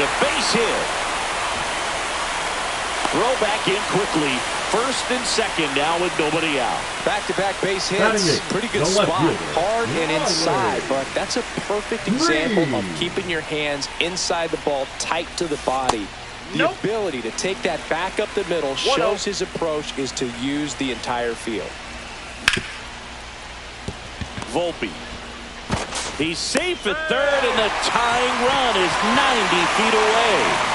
a base hit. Throw back in quickly. First and second now with nobody out. Back-to-back base hits. Pretty good spot. Hard and inside, but that's a perfect example of keeping your hands inside the ball, tight to the body. The ability to take that back up the middle shows his approach is to use the entire field. Volpe. He's safe at third, and the tying run is 90 feet away.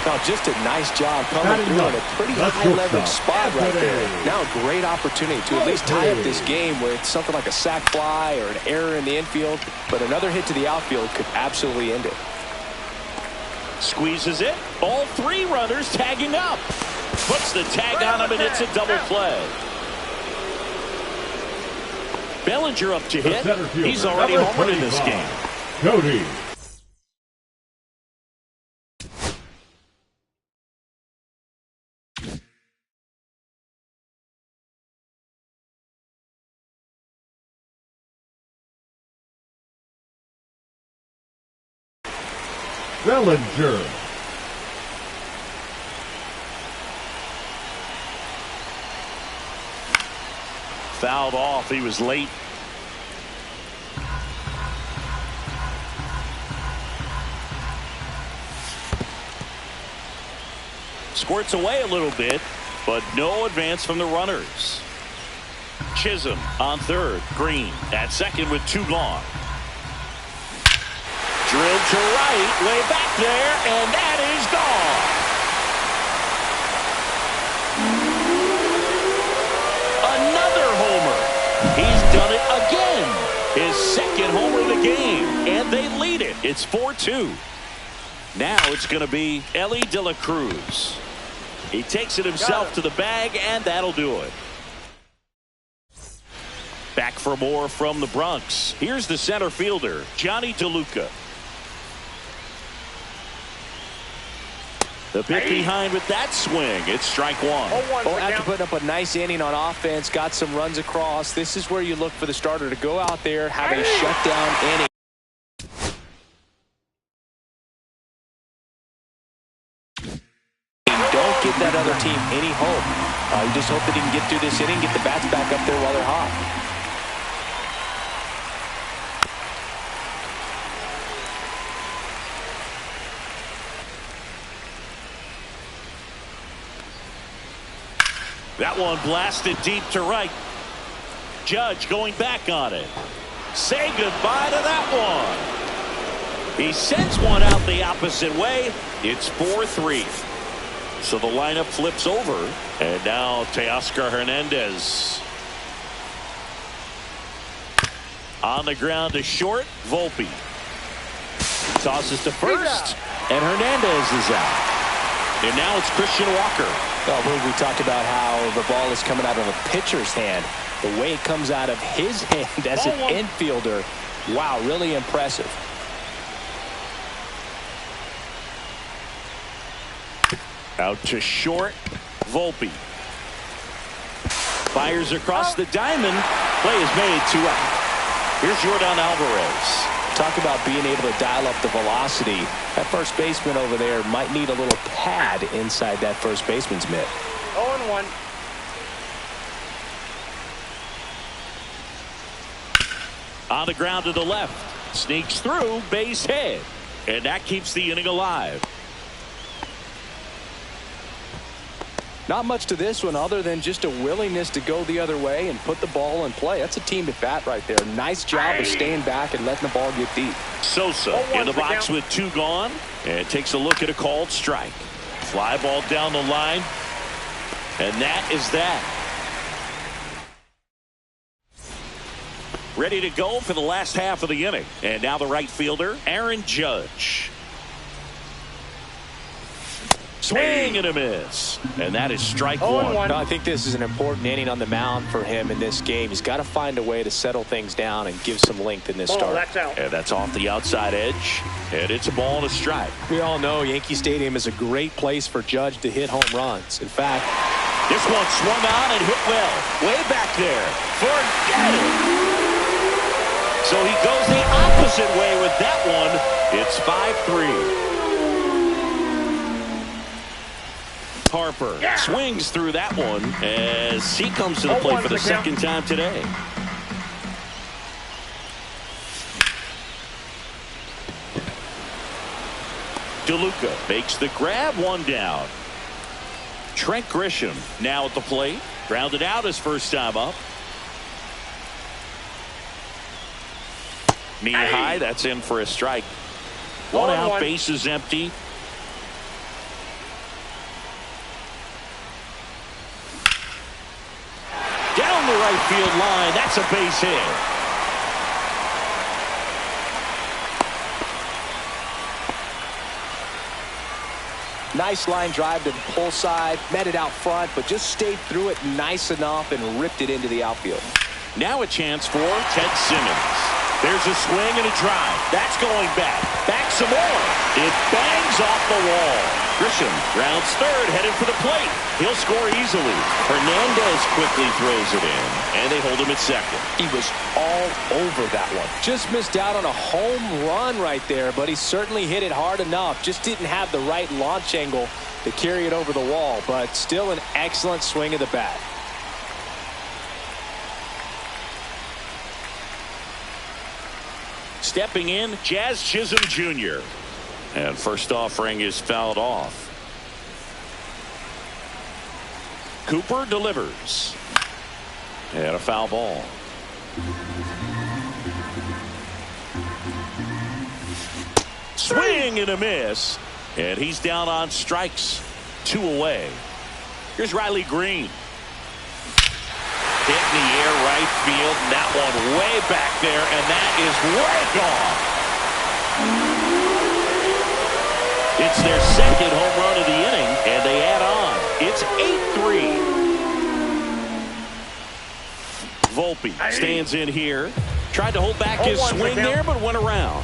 Now, just a nice job coming through in a pretty high-leverage spot right there. Now a great opportunity to at least tie up this game with something like a sac fly or an error in the infield, but another hit to the outfield could absolutely end it. Squeezes it. All three runners tagging up. Puts the tag on him, and it's a double play. Bellinger up to hit. He's already homered in this game. Cody. Bellinger. Fouled off. He was late. Squirts away a little bit, but no advance from the runners. Chisholm on third. Green at second with two gone. Drilled to right, way back there, and that is gone. Another homer. He's done it again. His second homer of the game, and they lead it. It's 4-2. Now it's going to be Elly De La Cruz. He takes it himself to the bag, and that'll do it. Back for more from the Bronx. Here's the center fielder, Johnny DeLuca. The pitch behind with that swing. It's strike one. Well, after putting up a nice inning on offense, got some runs across, this is where you look for the starter to go out there, have a shutdown inning. Don't give that other team any hope. You just hope that he can get through this inning, get the bats back up there while they're hot. That one blasted deep to right. Judge going back on it. Say goodbye to that one. He sends one out the opposite way. It's 4-3. So the lineup flips over. And now Teoscar Hernandez. On the ground to short. Volpe. Tosses to first. And Hernandez is out. And now it's Christian Walker. Well, we talked about how the ball is coming out of a pitcher's hand. The way it comes out of his hand as an infielder, wow, really impressive. Out to short. Volpe. Fires across the diamond. Play is made, 2 out. Here's Yordan Alvarez. Talk about being able to dial up the velocity. That first baseman over there might need a little pad inside that first baseman's mitt. 0-1. On the ground to the left. Sneaks through, base hit. And that keeps the inning alive. Not much to this one other than just a willingness to go the other way and put the ball in play. That's a team at bat right there. Nice job of staying back and letting the ball get deep. Sosa in the box with 2 gone and takes a look at a called strike. Fly ball down the line. And that is that. Ready to go for the last half of the inning. And now the right fielder, Aaron Judge. Swing and a miss. And that is strike one. No, I think this is an important inning on the mound for him in this game. He's got to find a way to settle things down and give some length in this start. That's out. And that's off the outside edge. And it's a ball and a strike. We all know Yankee Stadium is a great place for Judge to hit home runs. In fact, this one swung on and hit well. Way back there. Forget it. So he goes the opposite way with that one. It's 5-3. Harper swings through that one as he comes to the plate for the second time today. DeLuca makes the grab, one down. Trent Grisham now at the plate. Grounded out his first time up. Knee high, that's in for a strike. One out, base is empty. Down the right field line, that's a base hit. Nice line drive to the pull side, met it out front, but just stayed through it nice enough and ripped it into the outfield. Now a chance for Ted Simmons. There's a swing and a drive. That's going back. Back some more. It bangs off the wall. Grisham rounds third, headed for the plate. He'll score easily. Hernandez quickly throws it in, and they hold him at second. He was all over that one. Just missed out on a home run right there, but he certainly hit it hard enough. Just didn't have the right launch angle to carry it over the wall, but still an excellent swing of the bat. Stepping in, Jazz Chisholm Jr. And first offering is fouled off. Cooper delivers. And a foul ball. Swing and a miss. And he's down on strikes. 2 away. Here's Riley Green. Hit in the air right field. And that one way back there. And that is way gone. It's their second home run of the inning. And they add on. It's 8-3. Volpe stands in here. Tried to hold back his swing there, but went around.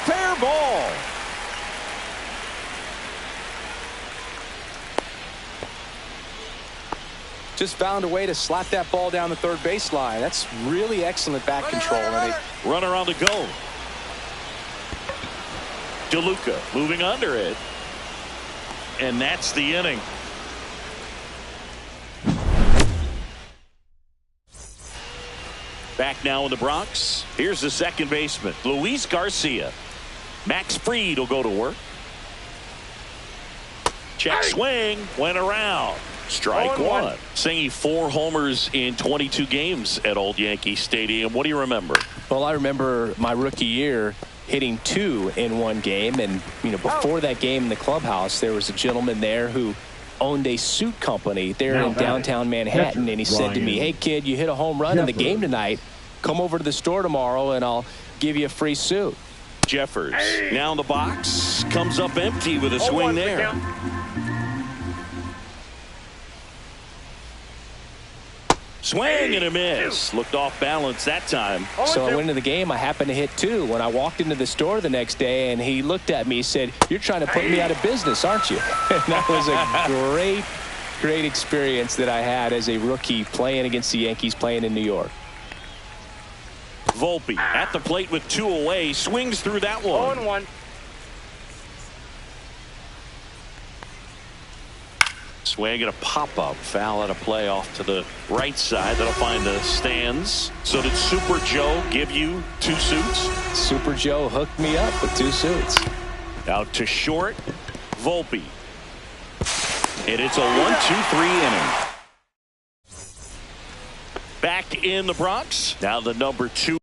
Fair ball. Just found a way to slap that ball down the third baseline. That's really excellent bat control. Runner on the go. DeLuca moving under it. And that's the inning. Back now in the Bronx. Here's the second baseman, Luis Garcia. Max Fried will go to work. Check swing. Went around. Strike one. Singing 4 homers in 22 games at Old Yankee Stadium. What do you remember? Well, I remember my rookie year hitting 2 in one game. And, you know, before that game in the clubhouse, there was a gentleman there who owned a suit company there in downtown Manhattan. And he said to me, hey, kid, you hit a home run in the game tonight. Come over to the store tomorrow and I'll give you a free suit. Jeffers now in the box. Comes up empty with a swing there. Swing and a miss. Looked off balance that time. So I went into the game. I happened to hit 2. When I walked into the store the next day and he looked at me, he said, you're trying to put me out of business, aren't you? And that was a great experience that I had as a rookie playing against the Yankees, playing in New York. Volpe at the plate with 2 away. Swings through that one. 0-1. Swing and a pop-up. Foul at a play off to the right side. That'll find the stands. So did Super Joe give you 2 suits? Super Joe hooked me up with 2 suits. Out to short. Volpe. And it's a 1-2-3 inning. Back in the Bronx. Now the number 2.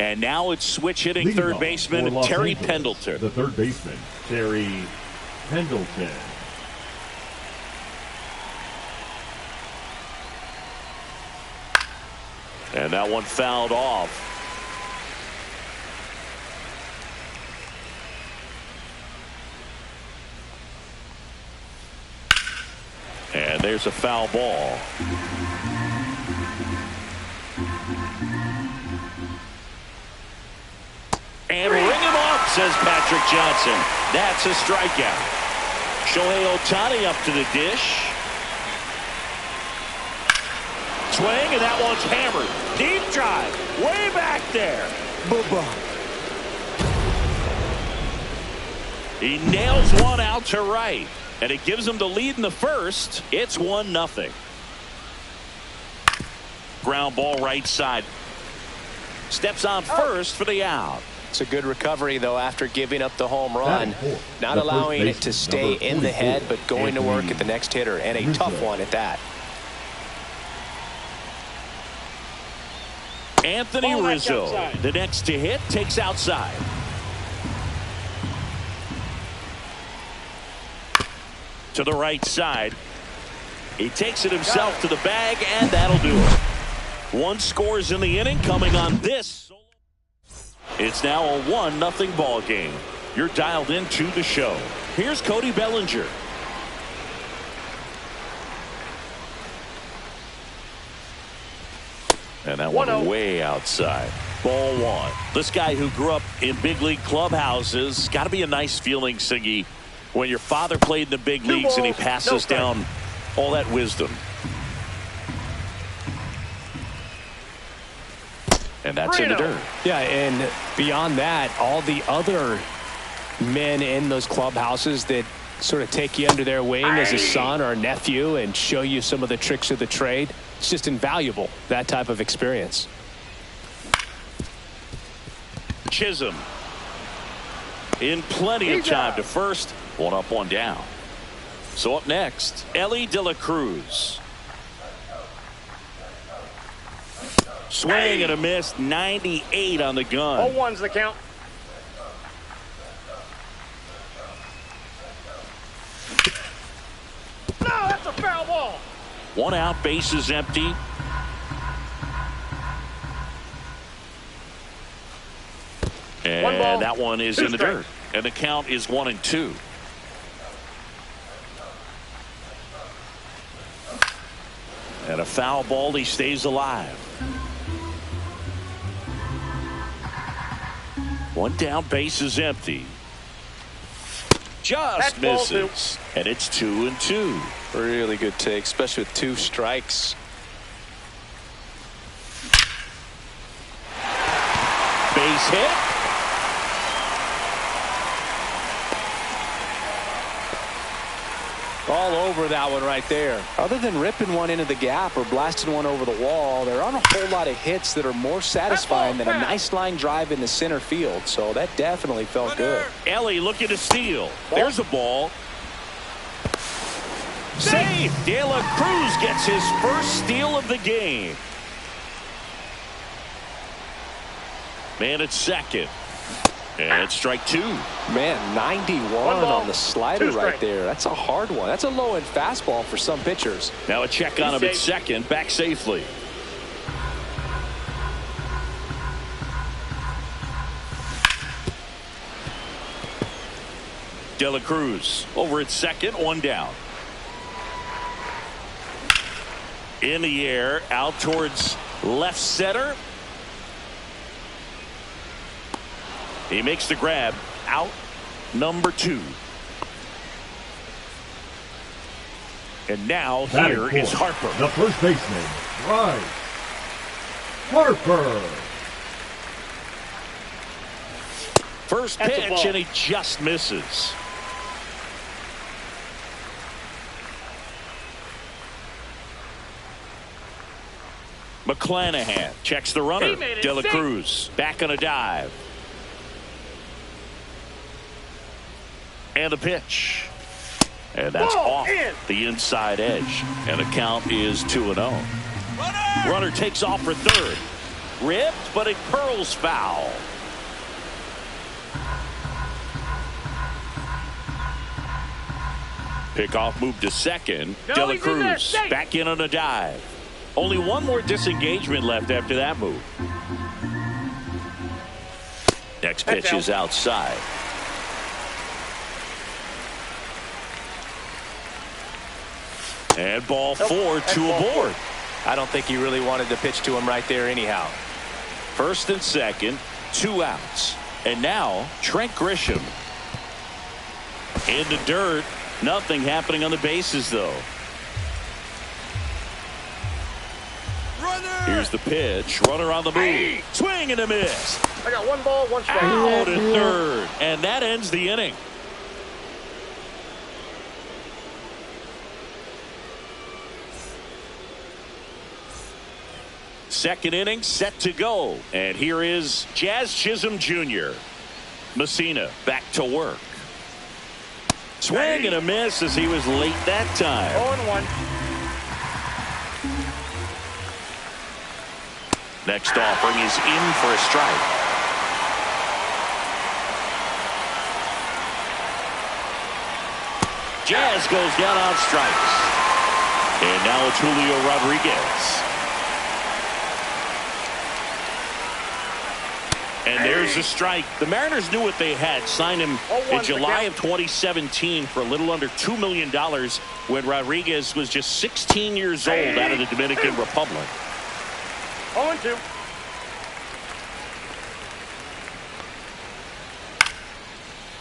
And now it's switch hitting Leading third off baseman for Los Terry Angeles, Pendleton. The third baseman, Terry Pendleton. And that one fouled off. And there's a foul ball. And ring him off, says Patrick Johnson. That's a strikeout. Shohei Ohtani up to the dish. Swing, and that one's hammered. Deep drive, way back there. He nails one out to right, and it gives him the lead in the first. It's 1-0. Ground ball right side. Steps on first for the out. It's a good recovery, though, after giving up the home run. Not allowing it to stay in the head, but going to work at the next hitter, and a tough one at that. Anthony Rizzo, the next to hit, takes outside. To the right side. He takes it himself to the bag, and that'll do it. One scores in the inning, coming on this. It's now a 1-0 ball game. You're dialed into the show. Here's Cody Bellinger. And that one way outside. Ball one. This guy who grew up in big league clubhouses, got to be a nice feeling, Siggy, when your father played in the big leagues and he passes down all that wisdom. And that's in the dirt. Yeah, and beyond that, all the other men in those clubhouses that sort of take you under their wing as a son or a nephew and show you some of the tricks of the trade. It's just invaluable, that type of experience. Chisholm in plenty of time to first. One up, one down. So up next, Elly De La Cruz. Swing and a miss, 98 on the gun. 0-1's the count. No, that's a foul ball. One out, bases empty. And that one is in the dirt. And the count is 1-2. And a foul ball, he stays alive. One down, base is empty. Just misses. And it's 2-2. Really good take, especially with 2 strikes. Base hit. All over that one right there. Other than ripping one into the gap or blasting one over the wall, there aren't a whole lot of hits that are more satisfying than a nice line drive in the center field. So that definitely felt good. Elly looking to steal. There's a ball. Save. De La Cruz gets his first steal of the game. Man at second. And it's strike 2. Man, 91 on the slider right there. That's a hard one. That's a low-end fastball for some pitchers. Now a check on him at second. Back safely. De La Cruz over at second. One down. In the air. Out towards left center. He makes the grab. Out number 2. And now here is Harper. The first baseman, Bryce Harper. First pitch, and he just misses. McClanahan checks the runner. De La Cruz back on a dive. And the pitch. And that's off the inside edge. And the count is 2-0. Runner takes off for third. Ripped, but it curls foul. Pickoff move to second. De La Cruz back in on a dive. Only one more disengagement left after that move. Next pitch is outside. And ball 4, 2 aboard. I don't think he really wanted to pitch to him right there anyhow. First and second, 2 outs. And now Trent Grisham. In the dirt. Nothing happening on the bases, though. Runner! Here's the pitch. Runner on the move. Swing and a miss. I got 1 ball, 1 strike. Out at third. And that ends the inning. Second inning set to go. And here is Jazz Chisholm Jr. Messina back to work. Swing and a miss as he was late that time. 0-1. Next offering is in for a strike. Jazz goes down on strikes. And now it's Julio Rodriguez. And there's a strike. The Mariners knew what they had. Signed him in July of 2017 for a little under $2 million when Rodriguez was just 16 years old out of the Dominican Republic. 0-2.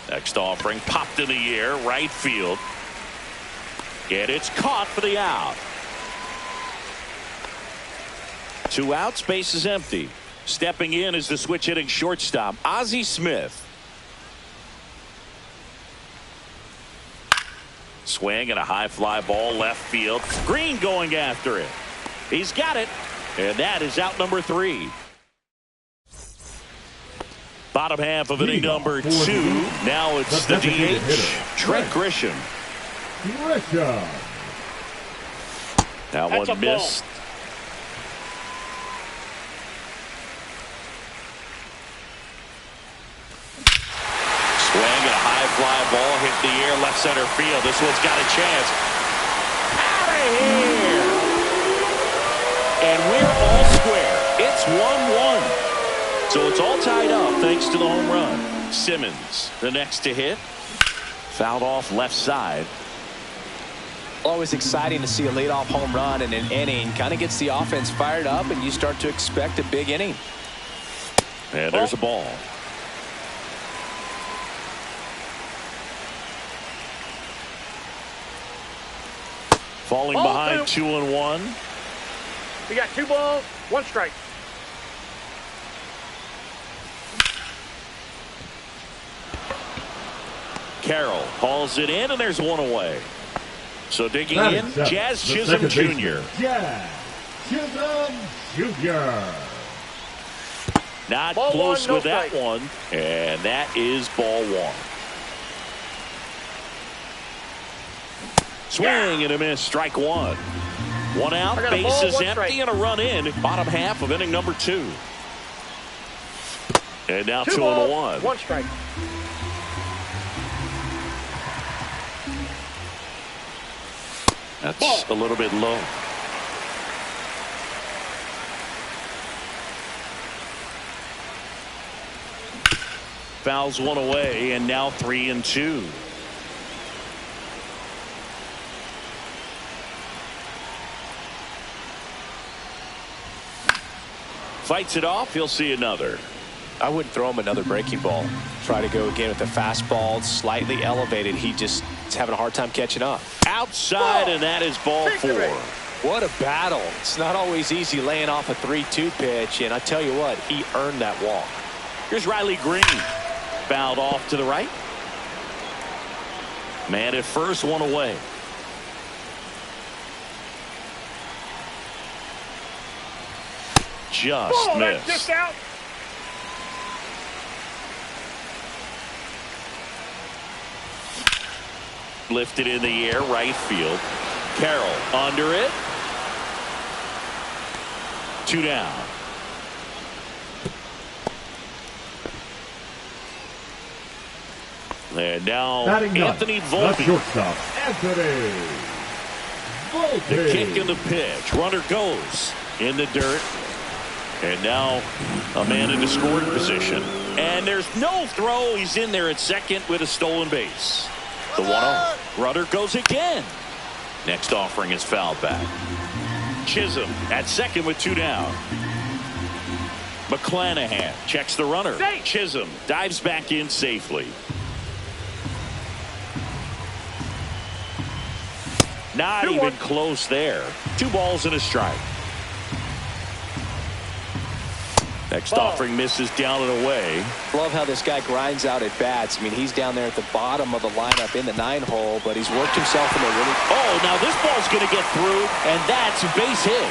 Next offering popped in the air, right field. And it's caught for the out. 2 outs, base is empty. Stepping in is the switch hitting shortstop, Ozzie Smith. Swing and a high fly ball left field. Green going after it. He's got it. And that is out number 3. Bottom half of inning number 2. Now it's the DH, Trent Grisham. That one missed. Swing and a high fly ball hit the air left center field. This one's got a chance. Out of here. And we're all square. It's 1-1. So it's all tied up thanks to the home run. Simmons, the next to hit. Fouled off left side. Always exciting to see a leadoff home run in an inning. Kind of gets the offense fired up, and you start to expect a big inning. And there's a ball. Falling behind 2-1. We got 2 balls, 1 strike. Carroll hauls it in, and there's 1 away. So digging in, Jazz Chisholm Jr. Jazz Chisholm Jr. Not ball close 1, no with that strike. one, and that is ball 1. Swing and a miss, strike 1. 1 out, bases empty, strike. and a run in. Bottom half of inning number 2. And now 2 2-1. 1 strike. That's a little bit low. Fouls 1 away, and now 3-2. Fights it off. He'll see another. I wouldn't throw him another breaking ball. Try to go again with the fastball, slightly elevated. He just is having a hard time catching up. Outside, and that is ball 4. What a battle. It's not always easy laying off a 3-2 pitch, and I tell you what, he earned that walk. Here's Riley Green. Fouled off to the right. Man at first, 1 away. Just missed. Just out. Lifted in the air, right field. Carroll under it. 2 down. And now Batting Anthony ninth, Volpe. the shortstop, Anthony Volpe. The kick and the pitch. Runner goes in the dirt. And now a man in the scoring position. And there's no throw. He's in there at second with a stolen base. The 1-0. Runner goes again. Next offering is fouled back. Chisholm at second with 2 down. McClanahan checks the runner. Chisholm dives back in safely. Not even close there. 2 balls and a strike. Next offering misses down and away. Love how this guy grinds out at bats. I mean, he's down there at the bottom of the lineup in the 9-hole, but he's worked himself into really. Oh, now this ball's going to get through, and that's a base hit.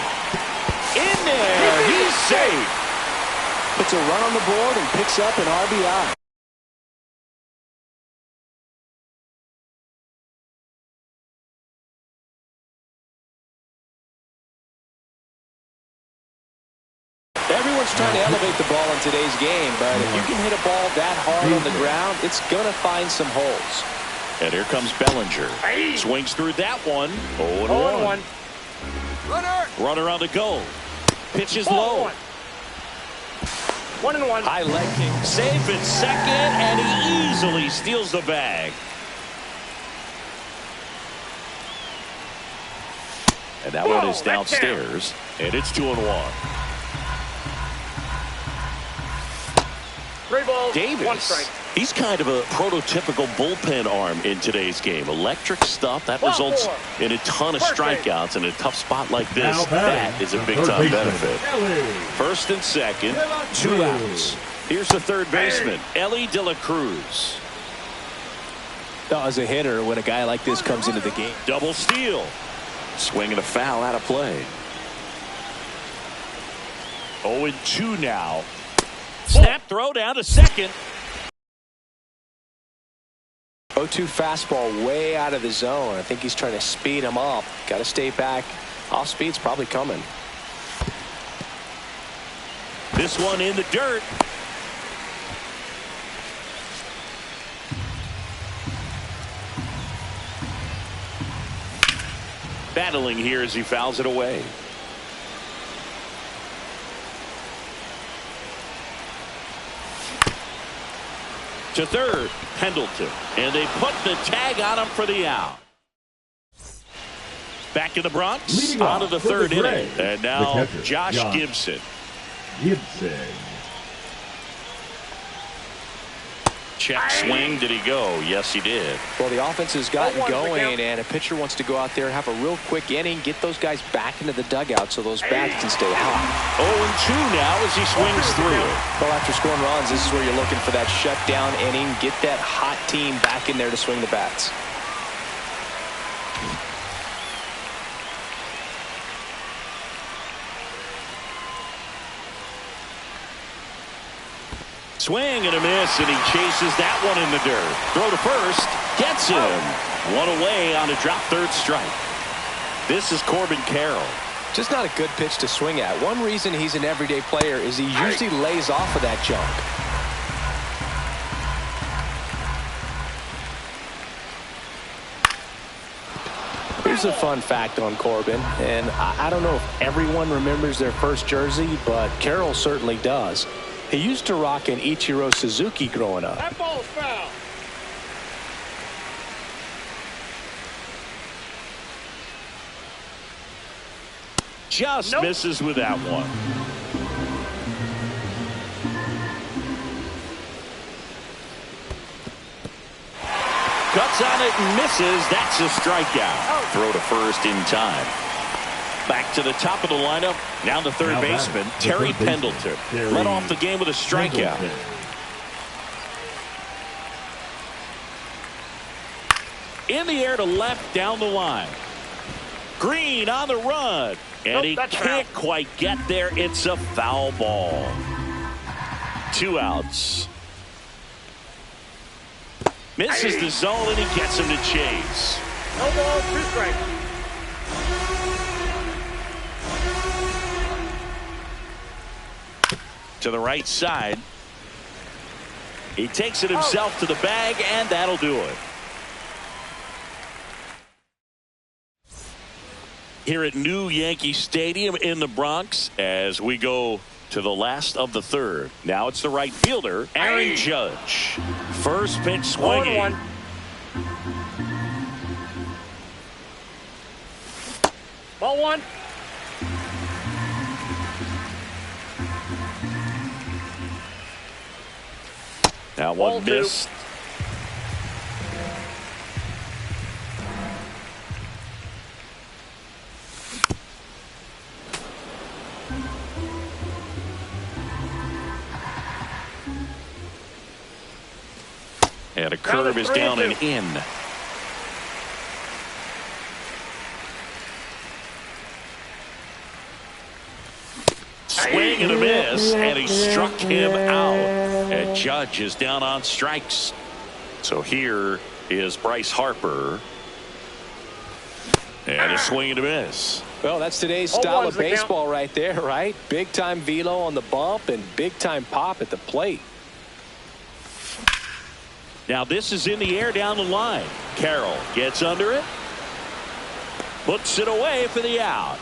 In there, he's safe. Puts a run on the board and picks up an RBI. Everyone's trying to elevate the ball in today's game, but if you can hit a ball that hard on the ground, it's going to find some holes. And here comes Bellinger. Swings through that one. 0-1. Runner on the go. Pitches low. 1-1. High leg kick. Safe at second, and he easily steals the bag. And that one is downstairs, and it's 2-1. 3 balls, Davis, 1 strike. he's kind of a prototypical bullpen arm in today's game. Electric stuff that results in a ton of strikeouts in a tough spot like this. That is a big-time benefit. First and second, 2 outs. Here's the third baseman, Elly De La Cruz. As a hitter, when a guy like this comes into the game. Double steal. Swing and a foul out of play. 0-2 now. Snap throw down to second. 0-2 fastball way out of the zone. I think he's trying to speed him up. Got to stay back. Off speed's probably coming. This one in the dirt. Battling here as he fouls it away. To third, Pendleton, and they put the tag on him for the out. Back in the Bronx, on to the third inning, and now Josh Gibson. Check swing. Did he go? Yes, he did. Well, the offense has gotten going, and a pitcher wants to go out there, have a real quick inning, get those guys back into the dugout so those bats can stay hot. 0-2 now as he swings through. Well, after scoring runs, this is where you're looking for that shutdown inning, get that hot team back in there to swing the bats. Swing and a miss, and he chases that one in the dirt. Throw to first, gets him. One away on a drop third strike. This is Corbin Carroll. Just not a good pitch to swing at. One reason he's an everyday player is he usually lays off of that junk. Here's a fun fact on Corbin, and I don't know if everyone remembers their first jersey, but Carroll certainly does. He used to rock an Ichiro Suzuki growing up. That ball's foul. Just misses with that one. Cuts on it and misses. That's a strikeout. Throw to first in time. Back to the top of the lineup. Now the third baseman, Terry Pendleton. Led off the game with a strikeout. In the air to left down the line. Green on the run. And he can't quite get there. It's a foul ball. 2 outs. Misses the zone, and he gets him to chase. No ball, 2 strikes. To the right side. He takes it himself to the bag, and that'll do it. Here at New Yankee Stadium in the Bronx as we go to the last of the third. Now it's the right fielder, Aaron Judge. First pitch swinging. 1-1. Ball one. Now one missed. And a curve is down and in. Swing and a miss, and he struck him out. And Judge is down on strikes. So here is Bryce Harper. And a swing and a miss. Well, that's today's style of baseball right there, right? Big time velo on the bump and big time pop at the plate. Now this is in the air down the line. Carroll gets under it. Puts it away for the out.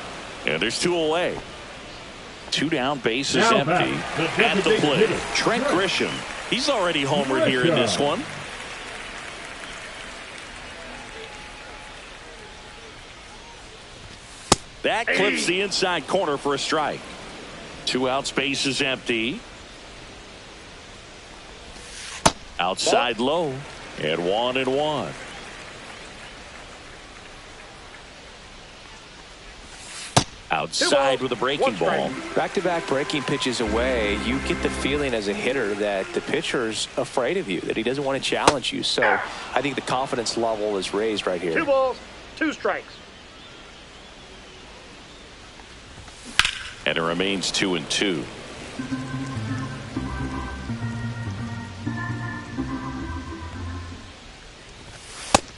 And there's two away. Two down, bases empty at the plate. Trent Grisham. He's already homered here in this one. That clips the inside corner for a strike. Two outs, bases empty. Outside low, and 1-1. Outside with a breaking ball. Back-to-back breaking pitches away, you get the feeling as a hitter that the pitcher's afraid of you, that he doesn't want to challenge you. So I think the confidence level is raised right here. 2 balls, 2 strikes. And it remains 2-2.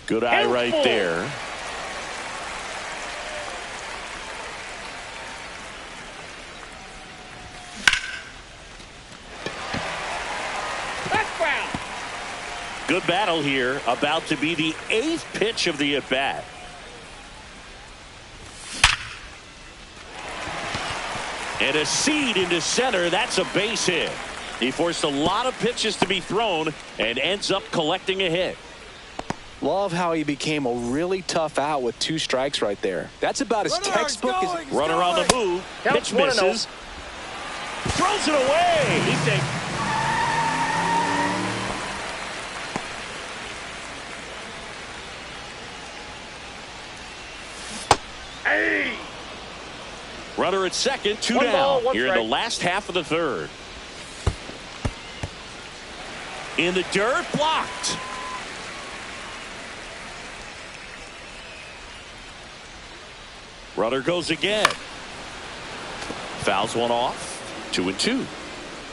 Good eye right there. That's foul. Good battle here. About to be the 8th pitch of the at-bat. And a seed into center. That's a base hit. He forced a lot of pitches to be thrown and ends up collecting a hit. Love how he became a really tough out with 2 strikes right there. That's about as textbook as... Runner on the move. Pitch misses. Throws it away. He takes. Runner at second, 2 down. Here in the last half of the third. In the dirt, blocked. Runner goes again. Fouls one off. 2-2.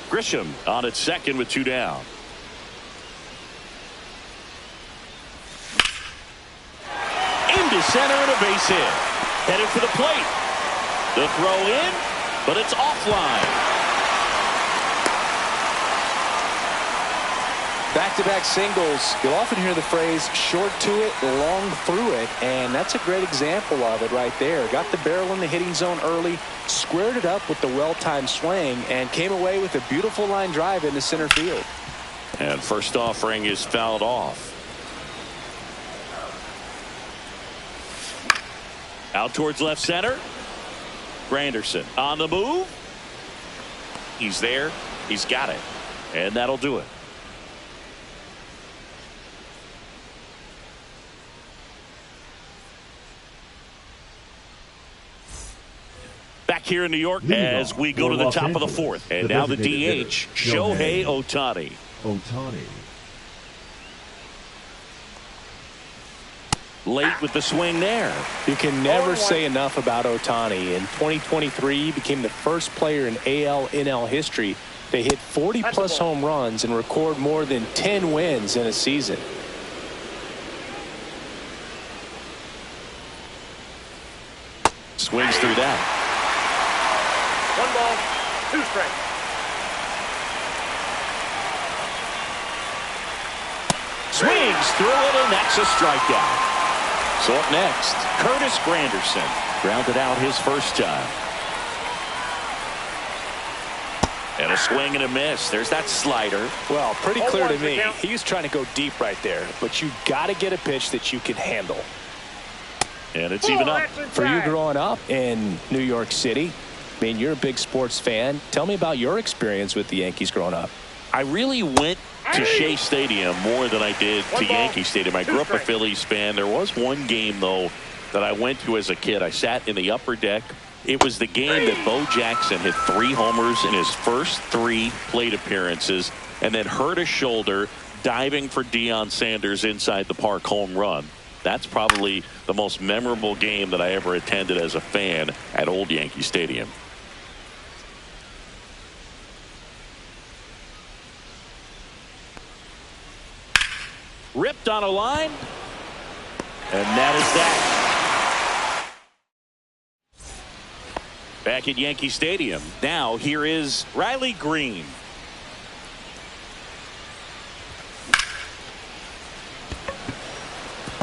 Grisham on at second with 2 down. Into center and a base hit. Headed for the plate. The throw in, but it's offline. Back-to-back singles. You'll often hear the phrase short to it, long through it, and that's a great example of it right there. Got the barrel in the hitting zone early, squared it up with the well-timed swing, and came away with a beautiful line drive into center field. And first offering is fouled off. Out towards left center. Granderson on the move. He's there. He's got it. And that'll do it. Back here in New York as we go to the top of the fourth. And now the DH, Shohei Ohtani. Late with the swing there. You can never say enough about Ohtani. In 2023, he became the first player in AL/NL history to hit 40-plus home runs and record more than 10 wins in a season. Swings through that. 1 ball, 2 strikes. through it, and that's a strikeout. So up next, Curtis Granderson grounded out his first time. And a swing and a miss. There's that slider. Well, pretty clear to me. He was trying to go deep right there, but you got to get a pitch that you can handle. And it's even up. For you growing up in New York City, I mean, you're a big sports fan. Tell me about your experience with the Yankees growing up. I really went to Shea Stadium more than I did to Yankee Stadium. I grew up a Phillies fan. There was one game, though, that I went to as a kid. I sat in the upper deck. It was the game that Bo Jackson hit 3 homers in his first 3 plate appearances and then hurt his shoulder diving for Deion Sanders inside the park home run. That's probably the most memorable game that I ever attended as a fan at Old Yankee Stadium. Ripped on a line. And that is that. Back at Yankee Stadium. Now here is Riley Green.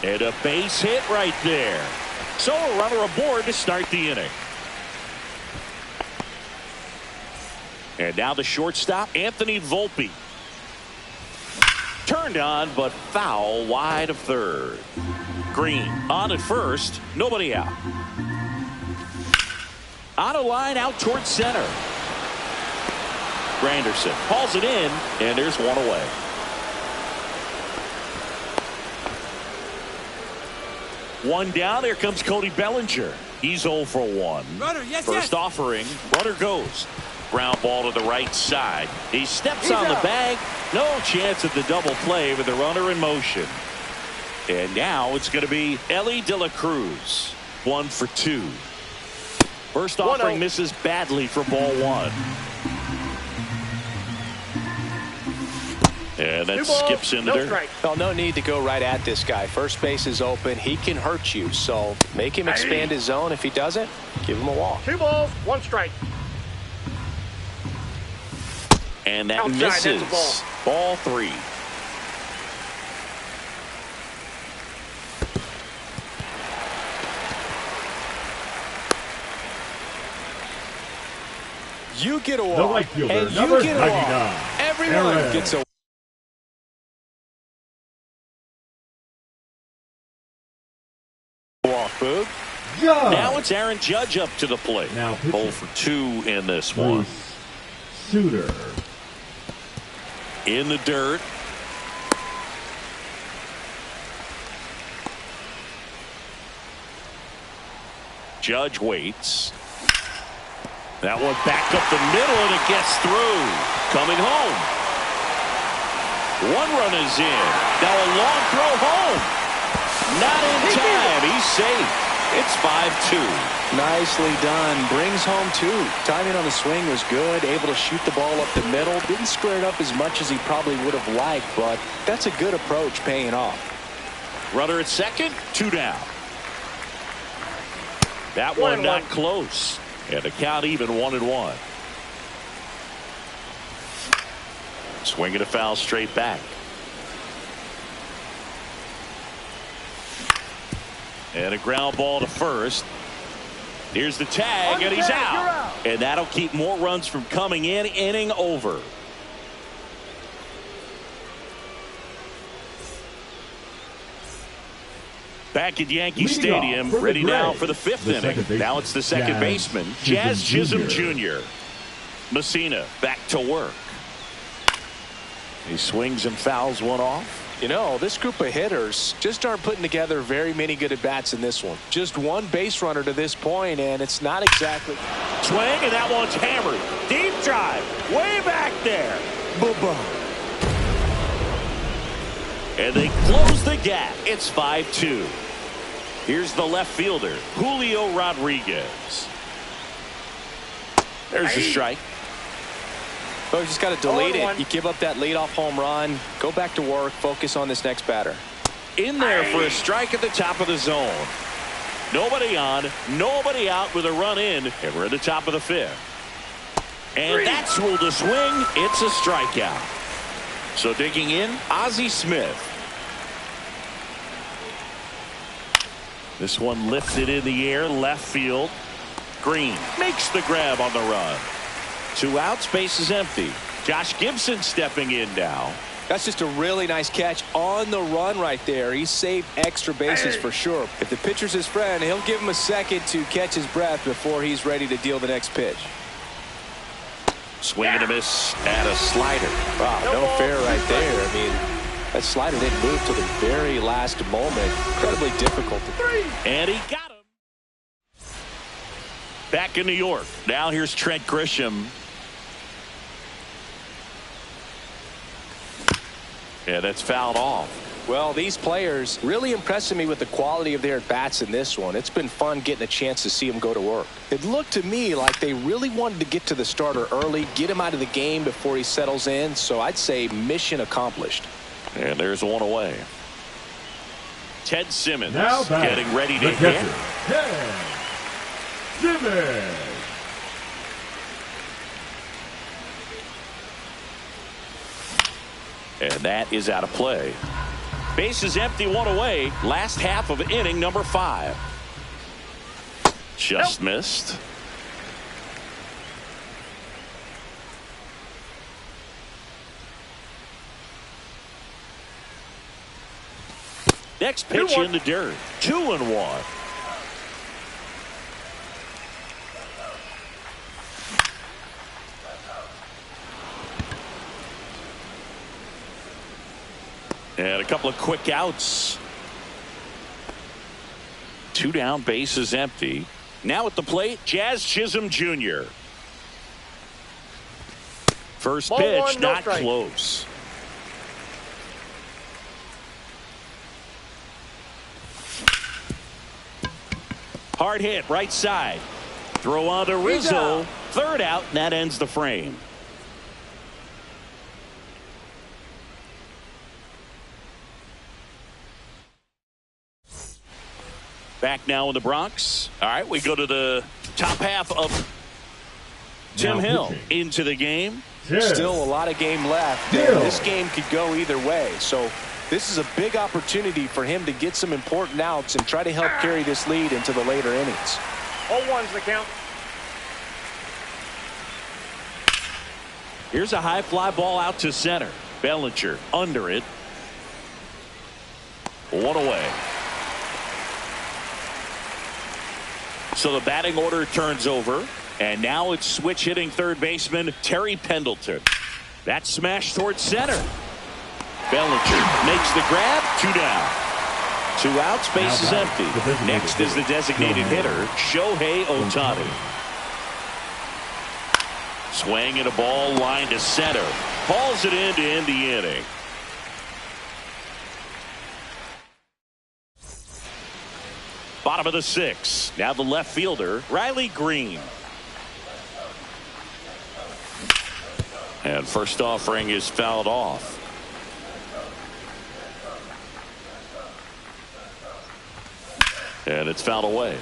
And a base hit right there. So a runner aboard to start the inning. And now the shortstop, Anthony Volpe. Turned on, but foul wide of third. Green on at first, nobody out. On a line out towards center. Granderson hauls it in, and there's one away. One down. There comes Cody Bellinger. He's 0 for 1. First offering, runner goes. Ground ball to the right side. He steps on the bag. No chance at the double play with the runner in motion. And now it's going to be Elly De La Cruz. 1 for 2. First offering misses badly for ball 1. And that skips into dirt. Well, no need to go right at this guy. First base is open. He can hurt you. So make him expand his zone. If he doesn't, give him a walk. 2 balls, 1 strike. And that misses. Ball 3. You get a walk, and you get a walk. Everyone gets a walk, Boog. Now it's Aaron Judge up to the plate. Now 0 for 2 in this one. Suter. In the dirt. Judge waits. That one back up the middle, and it gets through. Coming home. 1 run is in. Now a long throw home. Not in time. He's safe. It's 5-2. Nicely done. Brings home 2. Timing on the swing was good. Able to shoot the ball up the middle. Didn't square it up as much as he probably would have liked, but that's a good approach paying off. Runner at second. 2 down. That one not close. And the count even 1-1. Swinging a foul straight back. And a ground ball to first. Here's the tag, and he's out. And that'll keep more runs from coming in. Inning over. Back at Yankee Stadium, ready now for the 5th inning. Now it's the second baseman, Jazz Chisholm Jr. Messina back to work. He swings and fouls one off. You know, this group of hitters just aren't putting together very many good at-bats in this one. Just 1 base runner to this point, and it's not exactly... Swing, and that one's hammered. Deep drive, way back there. Boom. And they close the gap. It's 5-2. Here's the left fielder, Julio Rodriguez. There's a strike. Oh, you just got to delete it. You give up that leadoff home run. Go back to work. Focus on this next batter. In there for a strike at the top of the zone. Nobody on, nobody out with a run in, and we're at the top of the 5th. And that's ruled a swing. It's a strikeout. So digging in, Ozzie Smith. This one lifted in the air, left field. Green makes the grab on the run. 2 outs, base is empty. Josh Gibson stepping in now. That's just a really nice catch on the run right there. He saved extra bases for sure. If the pitcher's his friend, he'll give him a second to catch his breath before he's ready to deal the next pitch. Swing and a miss at a slider. Wow, no fair right there. I mean, that slider didn't move till the very last moment. Incredibly difficult. And he got him. Back in New York. Now here's Trent Grisham. Yeah, that's fouled off. Well, these players really impressing me with the quality of their at-bats in this one. It's been fun getting a chance to see them go to work. It looked to me like they really wanted to get to the starter early, get him out of the game before he settles in. So I'd say mission accomplished. And there's one away. Ted Simmons now getting ready to hit. Ted Simmons. And that is out of play. Base is empty, 1 away. Last half of inning number 5. Just missed. Next pitch in the dirt. 2-1. And a couple of quick outs. 2 down, base is empty. Now at the plate, Jazz Chisholm Jr. First Ball pitch, one, no not strike. close. Hard hit, right side. Throw on to Rizzo. 3rd out, and that ends the frame. Back now in the Bronx. All right, we go to the top half of Tim Hill into the game. Still a lot of game left. And this game could go either way. So this is a big opportunity for him to get some important outs and try to help carry this lead into the later innings. 0-1's the count. Here's a high fly ball out to center. Bellinger under it. 1 away. So the batting order turns over. And now it's switch hitting third baseman Terry Pendleton. That smash towards center. Bellinger makes the grab. 2 down. 2 outs, base is empty. Next is the designated hitter, Shohei Ohtani. Swing and a ball line to center. Hauls it in to end the inning. Bottom of the 6th. Now the left fielder, Riley Green. And first offering is fouled off. And it's fouled away.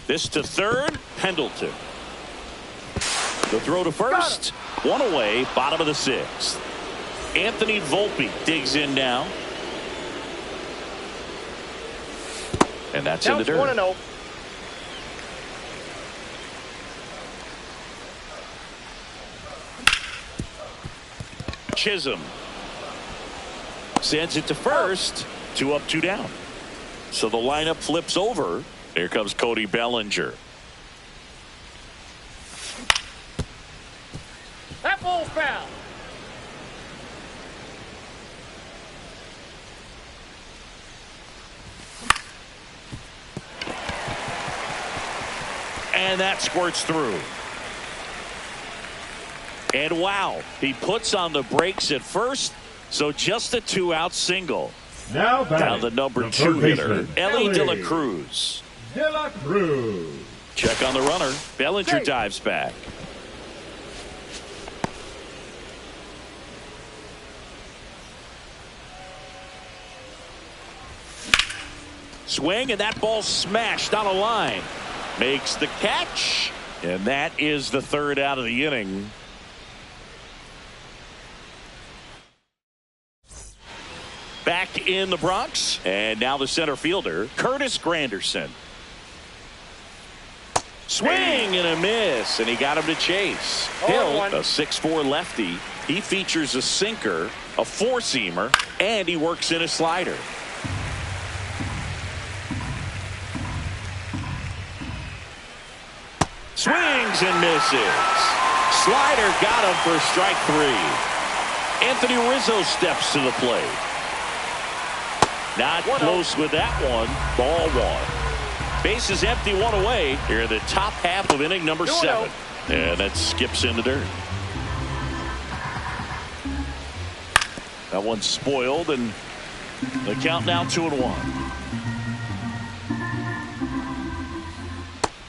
This to third, Pendleton. The throw to first, 1 away, bottom of the 6th. Anthony Volpe digs in now. And that's in the dirt. 1-0. Chisholm sends it to first. 2 up, 2 down. So the lineup flips over. Here comes Cody Bellinger. That ball's foul. And that squirts through. And wow, he puts on the brakes at first. So just a 2-out single. Now the number 2 hitter, Elly De La Cruz. Check on the runner. Bellinger dives back. Swing, and that ball smashed on a line. Makes the catch, and that is the 3rd out of the inning. Back in the Bronx, and now the center fielder, Curtis Granderson. Swing and a miss, and he got him to chase. Hill, a 6'4" lefty. He features a sinker, a four-seamer, and he works in a slider. Swings and misses. Slider got him for strike 3. Anthony Rizzo steps to the plate. Not close with that one. Ball 1. Bases empty, 1 away here in the top half of inning number 7. And that skips in the dirt. That one's spoiled, and the count now 2-1.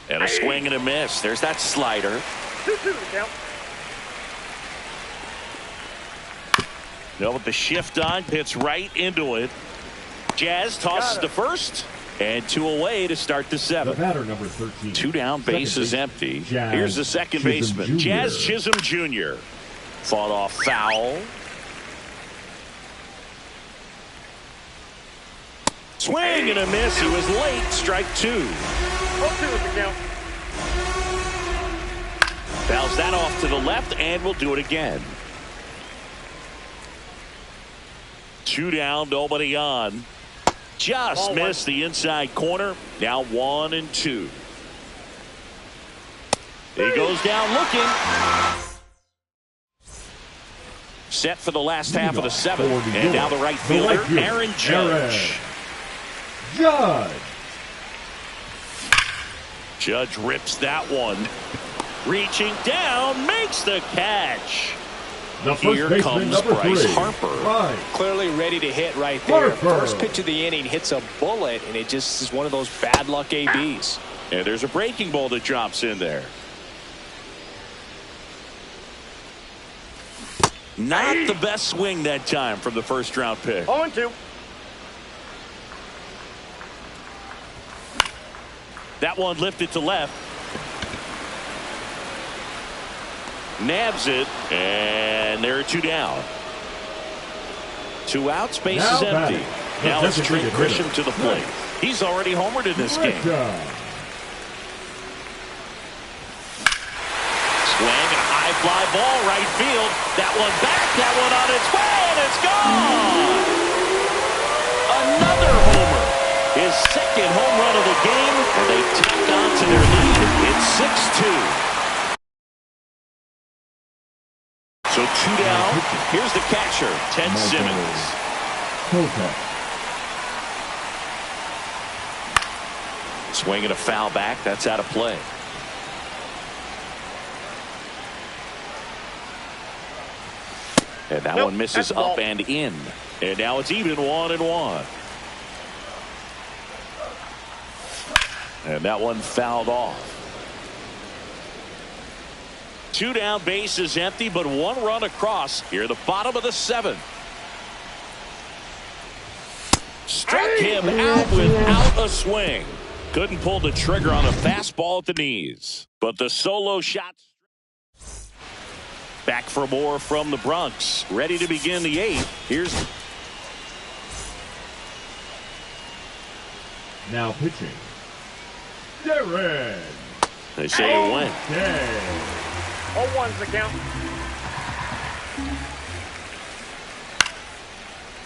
And a swing and a miss. There's that slider. 2-2 count. With the shift on, hits right into it. Jazz tosses to first, and 2 away to start the 7th. The batter, number 13. 2 down, bases empty. Jazz Here's the second Chisholm baseman, Jr. Jazz Chisholm Jr. Fought off foul. Swing and a miss. He was late. Strike 2. 0-2 is the count. Fouls that off to the left, and we'll do it again. 2 down, nobody on. Just missed the inside corner. Now 1-2. He goes down looking. Set for the last half of the 7th. And now the right fielder, Aaron Judge. Judge rips that one. Reaching down, makes the catch. Here comes Bryce Harper. Clearly ready to hit right there. First pitch of the inning hits a bullet, and it just is one of those bad luck ABs. And there's a breaking ball that drops in there. Not the best swing that time from the first round pick. 0-2. That one lifted to left. Nabs it, and there are 2 down. 2 outs, base is empty. Now it's Trent Grisham to the plate. He's already homered in this game. Swing, a high fly ball, right field. That one back, that one on its way, and it's gone! Another homer. His second home run of the game, and they tack on to their lead. It's 6-2. So 2 down. Here's the catcher, Ted Simmons. Swinging a foul back. That's out of play. And that one misses up and in. And now it's even 1-1. And that one fouled off. 2 down, base is empty, but 1 run across here, the bottom of the 7th. Struck him out without a swing. Couldn't pull the trigger on a fastball at the knees. But the solo shot. Back for more from the Bronx. Ready to begin the 8th. Here's. Now pitching. Darren. They say it went. 0-1's the count.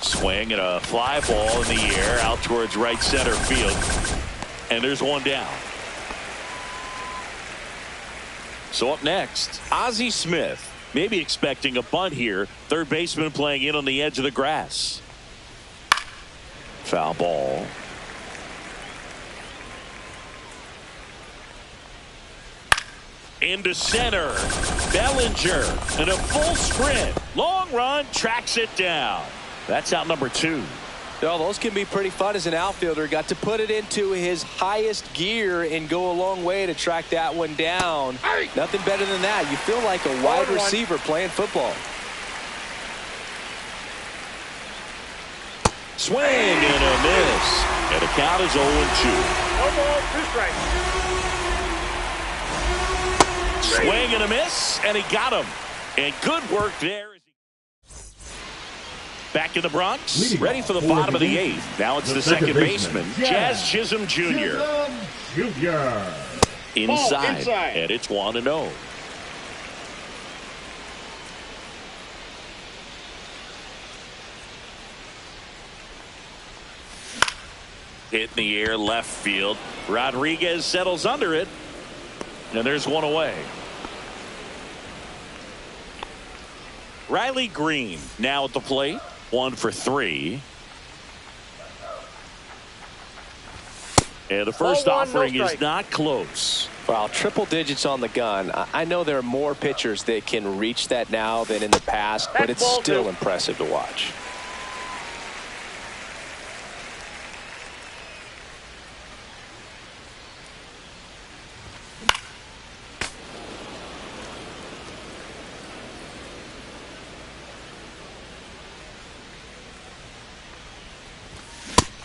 Swing and a fly ball in the air out towards right center field. And there's 1 down. So up next, Ozzie Smith. Maybe expecting a bunt here. Third baseman playing in on the edge of the grass. Foul ball. Into center. Bellinger and a full sprint. Long run, tracks it down. That's out number 2. Well, those can be pretty fun as an outfielder. Got to put it into his highest gear and go a long way to track that one down. Nothing better than that. You feel like a wide receiver playing football. Swing and a miss. And the count is 0-2. No ball, 2 strikes. Swing and a miss, and he got him. And good work there. Back in the Bronx, ready for the bottom of the 8th. Now it's the second baseman, Jazz Chisholm Jr. Inside, and it's 1-0. Hit in the air, left field. Rodriguez settles under it, and there's one away. Riley Green now at the plate, 1 for 3. And the first offering is not close. Well, triple digits on the gun. I know there are more pitchers that can reach that now than in the past, but it's still impressive to watch.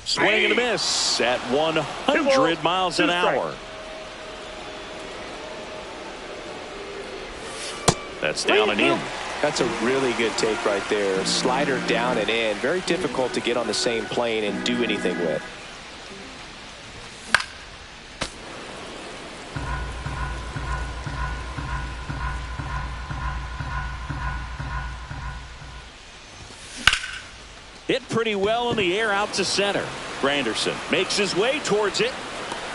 Swing and a miss at 100 miles an hour. That's down and in. That's a really good take right there. Slider down and in. Very difficult to get on the same plane and do anything with. Hit pretty well in the air out to center. Granderson makes his way towards it.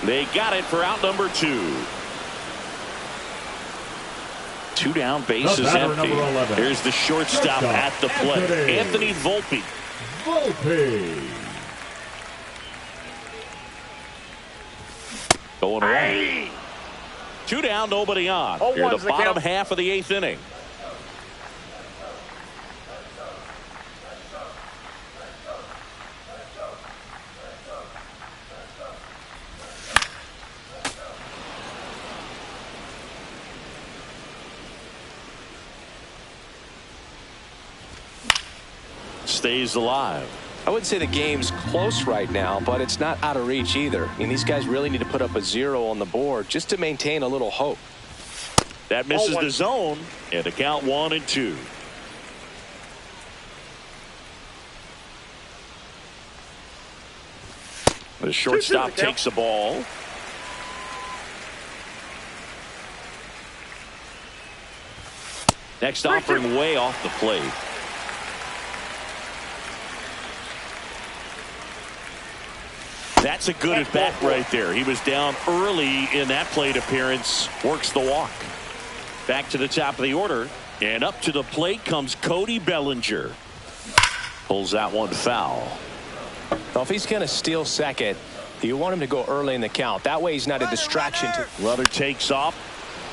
They got it for out number 2. 2 down, bases empty. Here's the shortstop at the plate, Anthony Volpe. Going away. 2 down, nobody on. Here the bottom half of the 8th inning. Stays alive. I wouldn't say the game's close right now, but it's not out of reach either. I mean, these guys really need to put up a 0 on the board just to maintain a little hope. That misses the zone, and the count 1-2. The shortstop takes the ball. Next offering way off the plate. That's a good at bat right there. He was down early in that plate appearance. Works the walk. Back to the top of the order. And up to the plate comes Cody Bellinger. Pulls that one foul. Well, if he's going to steal second, you want him to go early in the count. That way he's not a distraction. Runner takes off.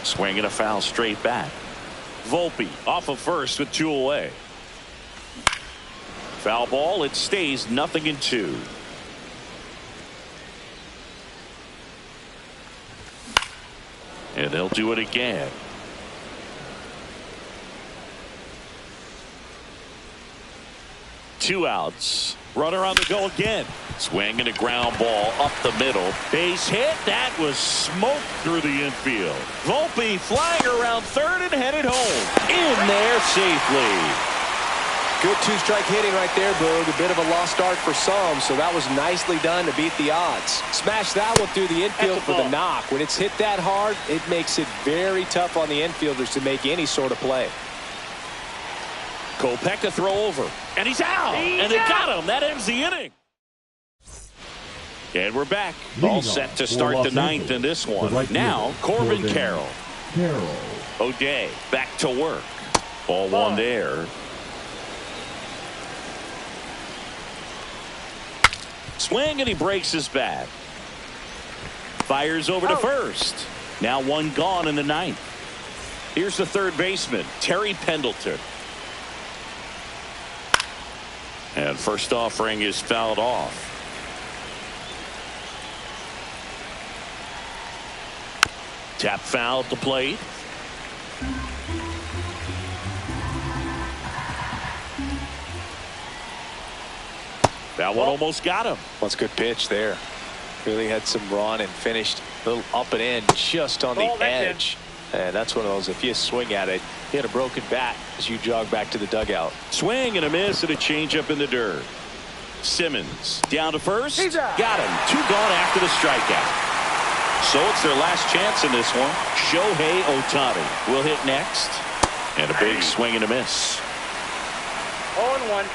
Swinging a foul straight back. Volpe off of first with 2 away. Foul ball. It stays 0-2. And they'll do it again. Two outs. Runner on the go again. Swinging a ground ball up the middle. Base hit. That was smoked through the infield. Volpe flying around third and headed home. In there safely. Good 2-strike hitting right there, Boog. A bit of a lost start for some, so that was nicely done to beat the odds. Smash that one through the infield for the knock. When it's hit that hard, it makes it very tough on the infielders to make any sort of play. Kopech throw over, and he's out. And they got him. That ends the inning. And we're back. All set to start the 9th in this one. Now, Corbin Carroll. O'Day back to work. Ball 1 there. Swing, and he breaks his bat. Fires over to first. Now 1 gone in the 9th. Here's the third baseman, Terry Pendleton. And first offering is fouled off. Tap foul at the plate. That one almost got him. That's a good pitch there. Really had some run and finished a little up and in just on the edge. And that's one of those, if you swing at it, you hit a broken bat as you jog back to the dugout. Swing and a miss and a changeup in the dirt. Simmons down to first. Got him. 2 gone after the strikeout. So it's their last chance in this one. Shohei Ohtani will hit next. And a big swing and a miss. 0-1.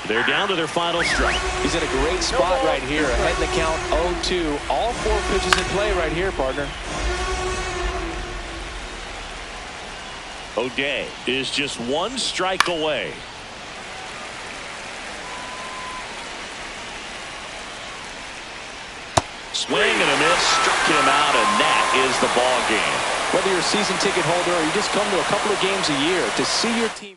They're down to their final strike. He's in a great spot right here. Ahead in the count 0-2. All 4 pitches in play right here, partner. O'Day is just 1 strike away. Swing and a miss, struck him out, and that is the ball game. Whether you're a season ticket holder or you just come to a couple of games a year, to see your team